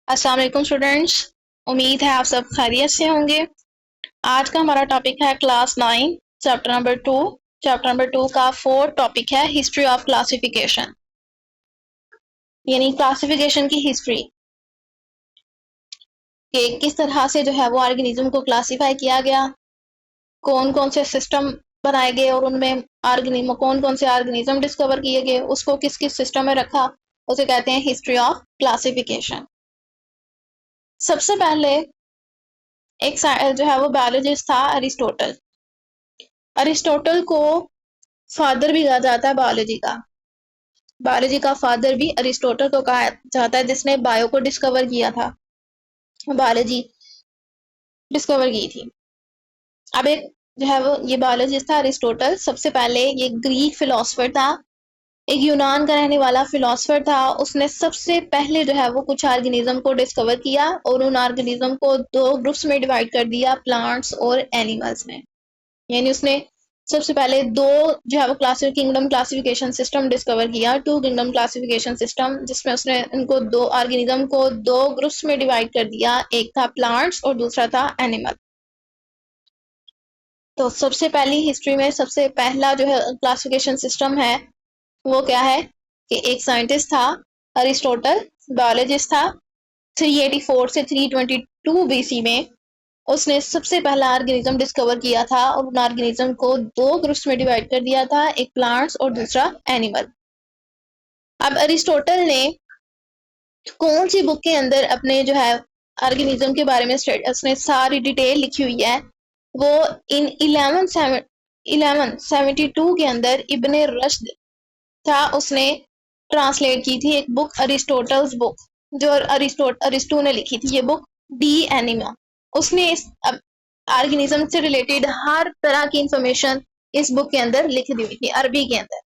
अस्सलाम वालेकुम स्टूडेंट्स। उम्मीद है आप सब खैरियत से होंगे। आज का हमारा टॉपिक है class 9 chapter number 2। Chapter number 2 का फोर्थ टॉपिक है हिस्ट्री ऑफ क्लासिफिकेशन, यानी क्लासिफिकेशन की हिस्ट्री कि किस तरह से जो है वो ऑर्गेनिज्म को क्लासिफाई किया गया, कौन कौन से सिस्टम बनाए गए और उनमें ऑर्गेनिज्म कौन कौन से ऑर्गेनिज्म डिस्कवर किए गए, उसको किस किस सिस्टम में रखा, उसे कहते हैं हिस्ट्री ऑफ क्लासिफिकेशन। सबसे पहले एक जो है वो बायोलॉजिस्ट था अरिस्टोटल। अरिस्टोटल को फादर भी कहा जाता है बायोलॉजी का फादर भी अरिस्टोटल को कहा जाता है, जिसने बायो को डिस्कवर किया था, बायोलॉजी डिस्कवर की थी। अब एक जो है वो ये बायोलॉजिस्ट था अरिस्टोटल, सबसे पहले ये ग्रीक फिलोसफर था, एक यूनान का रहने वाला फिलोसफर था। उसने सबसे पहले जो है वो कुछ ऑर्गेनिज्म को डिस्कवर किया और उन ऑर्गेनिज्म को दो ग्रुप्स में डिवाइड कर दिया, प्लांट्स और एनिमल्स में। यानी उसने सबसे पहले दो जो है वो किंगडम क्लासिफिकेशन सिस्टम डिस्कवर किया, 2 किंगडम क्लासिफिकेशन सिस्टम, जिसमें उसने इनको दो ऑर्गेनिज्म को 2 ग्रुप्स में डिवाइड कर दिया, एक था प्लांट्स और दूसरा था एनिमल। तो सबसे पहली हिस्ट्री में सबसे पहला जो है क्लासिफिकेशन सिस्टम है वो क्या है कि एक साइंटिस्ट था अरिस्टोटल, बायोलॉजिस्ट था, 384 से 322 बीसी में उसने सबसे पहला ऑर्गेनिज्म डिस्कवर किया था और उन ऑर्गेनिज्म को 2 ग्रुप्स में डिवाइड कर दिया था, एक प्लांट्स और दूसरा एनिमल। अब अरिस्टोटल ने कौन सी बुक के अंदर अपने जो है ऑर्गेनिज्म के बारे में उसने सारी डिटेल लिखी हुई है, वो इन 1172 के अंदर इब्ने रश्द था, उसने ट्रांसलेट की थी एक बुक, अरिस्टोटल्स बुक, जो अरिस्टो ने लिखी थी ये बुक, डी एनिमा। उसने इस ऑर्गेनिज्म से रिलेटेड हर तरह की इंफॉर्मेशन इस बुक के अंदर लिख दी हुई थी अरबी के अंदर,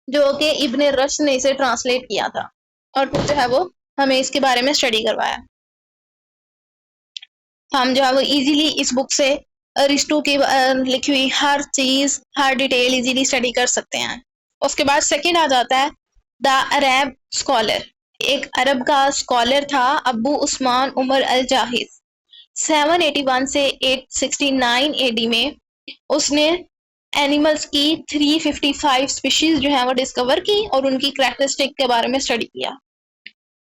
जो कि इब्ने रश्द ने इसे ट्रांसलेट किया था और फिर जो है वो हमें इसके बारे में स्टडी करवाया। हम जो है वो इजीली इस बुक से अरिस्टो की लिखी हुई हर चीज, हर डिटेल इजीली स्टडी कर सकते हैं। उसके बाद सेकंड आ जाता है द अरब स्कॉलर। एक अरब का स्कॉलर था अबू उस्मान उमर अल जाहिज, 781 से 869 एडी में उसने एनिमल्स की 355 स्पीशीज जो है वो डिस्कवर की और उनकी कैरेक्टरिस्टिक के बारे में स्टडी किया।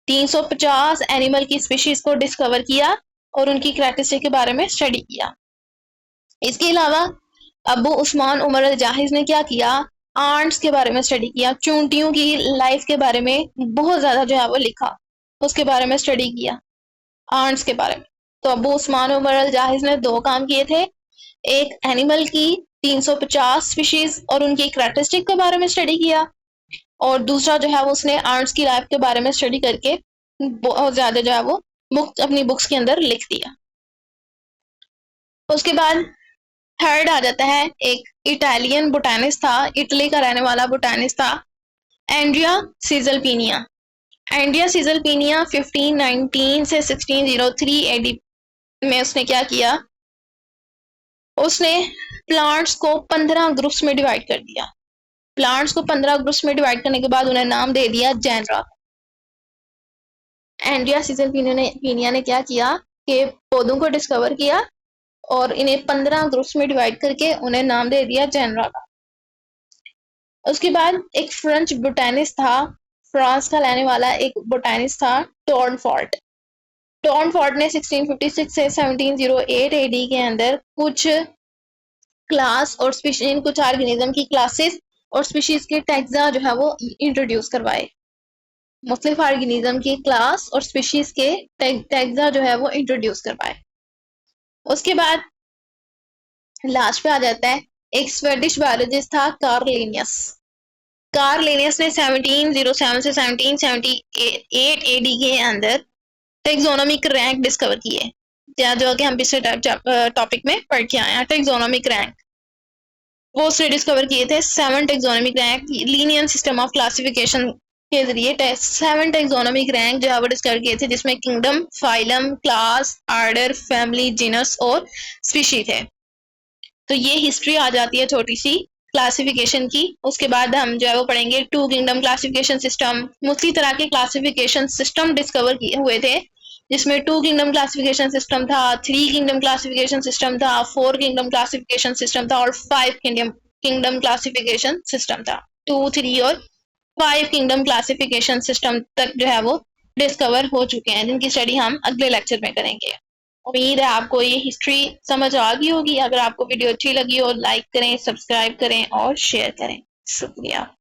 350 एनिमल की स्पीशीज को डिस्कवर किया और उनकी कैरेक्टरिस्टिक के बारे में स्टडी किया। इसके अलावा अबू उस्मान उमर अल जाहिज ने क्या किया, आंट्स के बारे में स्टडी किया, चूंटियों की लाइफ के बारे में बहुत ज्यादा जो है वो लिखा, उसके बारे में स्टडी किया, आंट्स के बारे में। तो अबू उस्मान उमर अल जाहिज ने 2 काम किए थे, एक एनिमल की 350 स्पीशीज और उनकी कैरेक्टरिस्टिक के बारे में स्टडी किया, और दूसरा जो है वो उसने आंट्स की लाइफ के बारे में स्टडी करके बहुत ज्यादा जो है वो अपनी बुक्स के अंदर लिख दिया। उसके बाद थर्ड आ जाता है एक इटालियन बोटानिस्ट था, इटली का रहने वाला बोटानिस्ट था, एंड्रिया सीजलपिनिया। एंड्रिया सीजलपिनिया 1519 से 1603 एडी में उसने क्या किया, उसने प्लांट्स को 15 ग्रुप्स में डिवाइड कर दिया। प्लांट्स को 15 ग्रुप्स में डिवाइड करने के बाद उन्हें नाम दे दिया जेनरा। एंड्रिया सीजलपिनिया ने क्या किया कि पौधों को डिस्कवर किया और इन्हें 15 ग्रुप्स में डिवाइड करके उन्हें नाम दे दिया जेनरा का। उसके बाद एक फ्रेंच बोटानिस्ट था, फ्रांस का रहने वाला एक बोटानिस्ट था, टॉर्नफोर्ट। टॉर्नफोर्ट ने 1656 से 1708 एडी के अंदर कुछ क्लास और स्पीशीज, कुछ ऑर्गेनिज्म की क्लासेस और स्पीशीज के टैक्सा जो है वो इंट्रोड्यूस करवाए। मुख्तलिफ ऑर्गेनिज्म की क्लास और स्पीशीज के टैक्सा जो है वो इंट्रोड्यूस करवाए। उसके बाद लास्ट पे आ जाता है एक स्वेडिश बायोलॉजिस्ट था कार्लिनियस। कार्लिनियस ने 1707 से 1778 एडी के अंदर टेक्सोनोमिक रैंक डिस्कवर किए, जो कि हम पिछले टॉपिक में पढ़ के आए हैं। टेक्सोनोमिक रैंक वो उसने डिस्कवर किए थे, 7 taxonomic rank linear system of classification के जरिए 7 टेक्सोनोमिक रैंक जो है वो डिस्कवर किए थे, जिसमें kingdom, phylum, class, order, family, genus और स्पीशी थे। तो ये हिस्ट्री आ जाती है छोटी सी क्लासिफिकेशन की। उसके बाद हम जो है वो पढ़ेंगे 2 किंगडम क्लासिफिकेशन सिस्टम, मुख्तलिफ तरह के क्लासिफिकेशन सिस्टम डिस्कवर किए हुए थे जिसमें 2 किंगडम क्लासिफिकेशन सिस्टम था, 3 किंगडम क्लासिफिकेशन सिस्टम था, 4 किंगडम क्लासिफिकेशन सिस्टम था और 5 किंगडम क्लासिफिकेशन सिस्टम था। 2, 3 और 5 किंगडम क्लासिफिकेशन सिस्टम तक जो है वो डिस्कवर हो चुके हैं, जिनकी स्टडी हम अगले लेक्चर में करेंगे। उम्मीद है आपको ये हिस्ट्री समझ आ गई होगी। अगर आपको वीडियो अच्छी लगी हो लाइक करें, सब्सक्राइब करें और शेयर करें। शुक्रिया।